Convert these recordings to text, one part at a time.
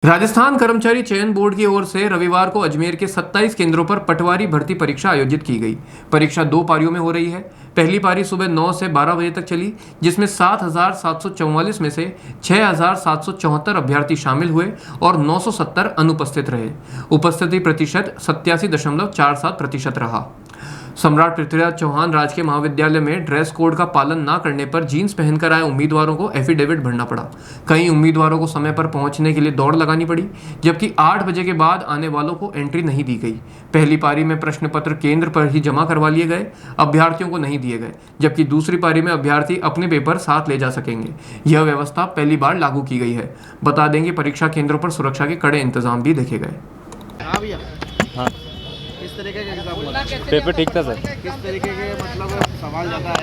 राजस्थान कर्मचारी चयन बोर्ड की ओर से रविवार को अजमेर के 27 केंद्रों पर पटवारी भर्ती परीक्षा आयोजित की गई। परीक्षा 2 पारियों में हो रही है। पहली पारी सुबह 9 से 12 बजे तक चली, जिसमें 7,744 में से 6,774 अभ्यर्थी शामिल हुए और 970 अनुपस्थित रहे। उपस्थिति प्रतिशत 87.47% रहा। सम्राट पृथ्वीराज चौहान राजकीय महाविद्यालय में ड्रेस कोड का पालन न करने पर जींस पहनकर आए उम्मीदवारों को एफिडेविट भरना पड़ा। कई उम्मीदवारों को समय पर पहुंचने के लिए दौड़ लगानी पड़ी, जबकि 8 बजे के बाद आने वालों को एंट्री नहीं दी गई। पहली पारी में प्रश्न पत्र केंद्र पर ही जमा करवा लिए गए, अभ्यर्थियों को नहीं दिए गए, जबकि दूसरी पारी में अभ्यर्थी अपने पेपर साथ ले जा सकेंगे। यह व्यवस्था पहली बार लागू की गई है। बता दें कि परीक्षा केंद्रों पर सुरक्षा के कड़े इंतजाम भी देखे गए। हाँ, किस तरीके का एग्जाम हुआ? पेपर ठीक था सर। किस तरीके के मतलब सवाल ज़्यादा है?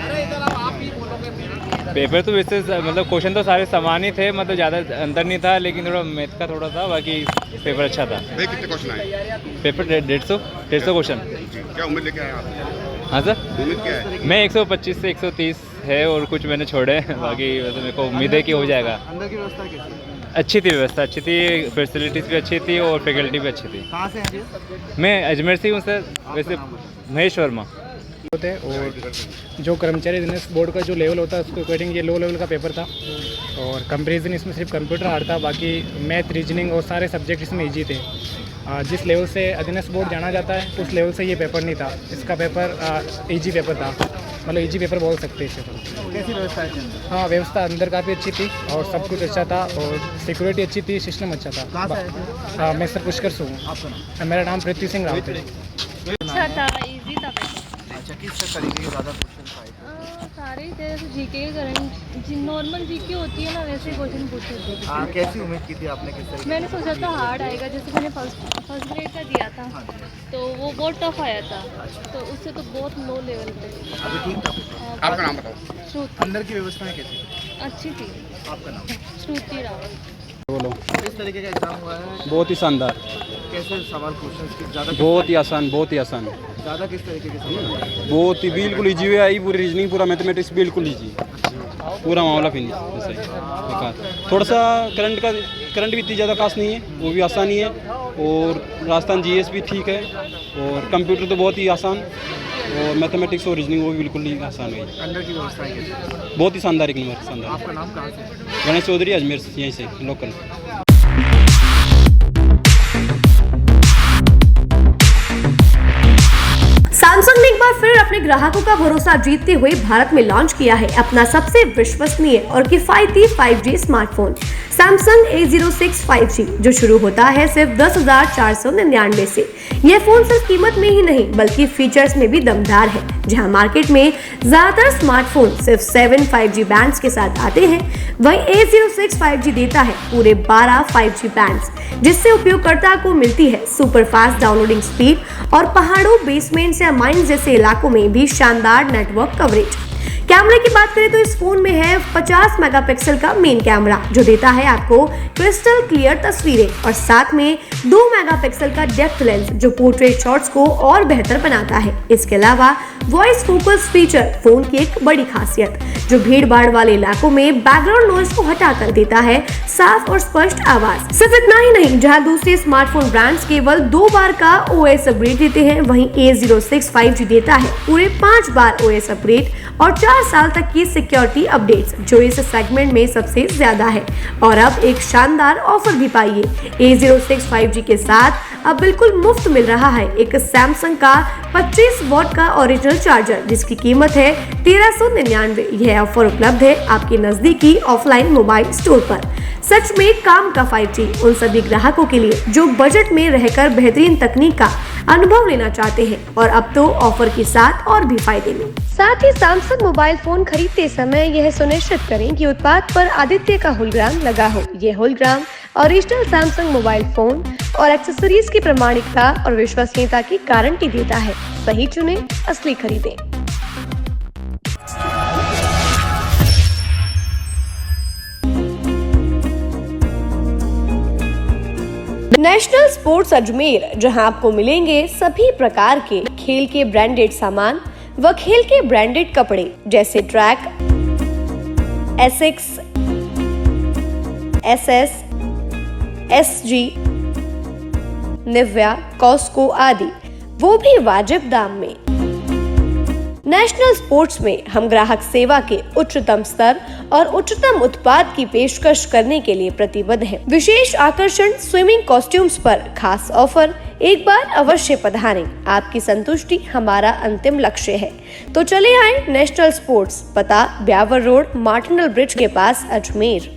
पेपर तो वैसे मतलब क्वेश्चन तो सारे समान ही थे, मतलब ज़्यादा अंतर नहीं था, लेकिन थोड़ा मैथ का थोड़ा था। बाकी पेपर अच्छा था। कितने क्वेश्चन आए? Paper 150 question. क्या उम्मीद लेके आए आप? हाँ सर, उम्मीद क्या है? मैं 125 से 130 है और कुछ मैंने छोड़े। बाकी वैसे मेरे को उम्मीद है कि हो जाएगा। अंदर की व्यवस्था कैसी है? अच्छी थी, व्यवस्था अच्छी थी, फैसिलिटीज़ भी अच्छी थी और फैकल्टी भी अच्छी थी। कहाँ से हैं जी? मैं अजमेर से हूँ सर। वैसे महेश वर्मा होते हैं और जो कर्मचारी अधीनस्थ बोर्ड का जो लेवल होता है उसके अकॉर्डिंग ये लो लेवल का पेपर था और कंपेरिजन इसमें सिर्फ कंप्यूटर हार्ड था। बाकी मैथ, रीजनिंग और सारे सब्जेक्ट इसमें इजी थे। जिस लेवल से अधीनस्थ बोर्ड जाना जाता है उस लेवल से ये पेपर नहीं था। इसका पेपर इजी पेपर था, मतलब इजी पेपर बोल सकते हैं इसे तो। कैसी व्यवस्था है इसके अंदर? हाँ, व्यवस्था अंदर काफ़ी अच्छी थी और सब कुछ अच्छा था और सिक्योरिटी अच्छी थी, सिस्टम अच्छा था। कहाँ से आए थे? हाँ, मैं सर पुष्कर से हूँ। आपका नाम? मेरा नाम पृथ्वी सिंह रावत है। अच्छा था, इजी था पेपर। अच्छा, किस तरीके के ज़्यादा क्वेश्चन आए थे? सारे ही थे, जैसे जीके के करंट नॉर्मल जीके होती है ना, वैसे क्वेश्चन पूछे थे। कैसी उम्मीद की थी आपने? किस तरीके? मैंने सोचा था हार्ड आएगा, जैसे मैंने फर्स्ट ग्रेड का दिया था तो वो बहुत टफ आया था, तो उससे तो बहुत लो लेवल पे। अभी ठीक था? आपका नाम बताओ। श्रुति अंदर की व्यवस्थाएं कैसी? अच्छी थी। आपका नाम? श्रुति रावत। बोलो। किस तरीके का एग्जाम हुआ है? बहुत ही शानदार, कैसे सवाल क्वेश्चन की ज़्यादा? बहुत ही आसान, बहुत ही आसान। ज़्यादा किस तरीके के सवाल हैं? बहुत ही बिल्कुल इजी वे आई, पूरी रीजनिंग, पूरा मैथमेटिक्स बिल्कुल इजी, पूरा मामला फिनिश। जैसे बेकार थोड़ा सा करंट भी इतनी ज़्यादा खास नहीं है, वो भी आसान ही है। और राजस्थान जीएस भी ठीक है और कंप्यूटर तो बहुत ही आसान और मैथमेटिक्स और रीजनिंग वो भी बिल्कुल ही आसान है। अंदर की व्यवस्थाएं कैसी? बहुत ही शानदार, एक नंबर शानदार। आपका नाम कहाँ से? गणेश चौधरी, अजमेर से, यहीं से लोकल। सैमसंग ने एक बार फिर अपने ग्राहकों का भरोसा जीतते हुए भारत में लॉन्च किया है अपना सबसे विश्वसनीय और किफायती 5G smartphone Samsung A06 5G, जो शुरू होता है सिर्फ 10,499 से। यह फोन सिर्फ कीमत में ही नहीं बल्कि फीचर्स में भी दमदार है। जहां मार्केट में ज्यादातर स्मार्टफोन सिर्फ 7 5G बैंड्स के साथ आते हैं, वहीं A06 5G देता है पूरे 12 5G बैंड्स, जिससे उपयोगकर्ता को मिलती है सुपर फास्ट डाउनलोडिंग स्पीड और पहाड़ों, बेसमेंट्स या माइंस जैसे इलाकों में भी शानदार नेटवर्क कवरेज। कैमरे की बात करें तो इस फोन में है 50 मेगापिक्सल का मेन कैमरा, जो देता है आपको क्रिस्टल क्लियर तस्वीरें, और साथ में 2 मेगापिक्सल का डेप्थ लेंस, जो पोर्ट्रेट शॉट्स को और बेहतर बनाता है। इसके अलावा वॉइस फोकस फीचर फोन की एक बड़ी खासियत, जो भीड़ भाड़ वाले इलाकों में बैकग्राउंड नॉइज को हटाकर देता है साफ और स्पष्ट आवाज। सिर्फ इतना ही नहीं, जहां दूसरे स्मार्टफोन ब्रांड्स केवल 2 बार का OS अपग्रेड देते हैं, वहीं A06 5G देता है पूरे 5 बार OS अपग्रेड और 4 साल तक की सिक्योरिटी अपडेट्स, जो इस सेगमेंट में सबसे ज्यादा है। और अब एक शानदार ऑफर भी पाइए। A06 5G के साथ अब बिल्कुल मुफ्त मिल रहा है एक सैमसंग का 25 वॉट का ओरिजिनल चार्जर, जिसकी कीमत है 1399। यह ऑफर उपलब्ध है आपके नजदीकी ऑफलाइन मोबाइल स्टोर पर। सच में काम का 5G उन सभी ग्राहकों के लिए जो बजट में रहकर बेहतरीन तकनीक का अनुभव लेना चाहते हैं, और अब तो ऑफर के साथ और भी फायदे में। साथ ही सैमसंग मोबाइल फोन खरीदते समय यह सुनिश्चित करें कि उत्पाद पर आदित्य का होलोग्राम लगा हो। यह hologram original Samsung mobile phone और एक्सेसरीज की प्रामाणिकता और विश्वसनीयता की गारंटी देता है। सही चुने, असली खरीदें। नेशनल स्पोर्ट्स अजमेर, जहां आपको मिलेंगे सभी प्रकार के खेल के ब्रांडेड सामान व खेल के ब्रांडेड कपड़े, जैसे track, Asics, SS, SG, Nivia, Cosco आदि, वो भी वाजिब दाम में। नेशनल स्पोर्ट्स में हम ग्राहक सेवा के उच्चतम स्तर और उच्चतम उत्पाद की पेशकश करने के लिए प्रतिबद्ध हैं। विशेष आकर्षण स्विमिंग कॉस्ट्यूम्स पर खास ऑफर, एक बार अवश्य पधारें। आपकी संतुष्टि हमारा अंतिम लक्ष्य है। तो चले आए नेशनल स्पोर्ट्स, पता ब्यावर रोड, मार्टिनल ब्रिज के पास, अजमेर।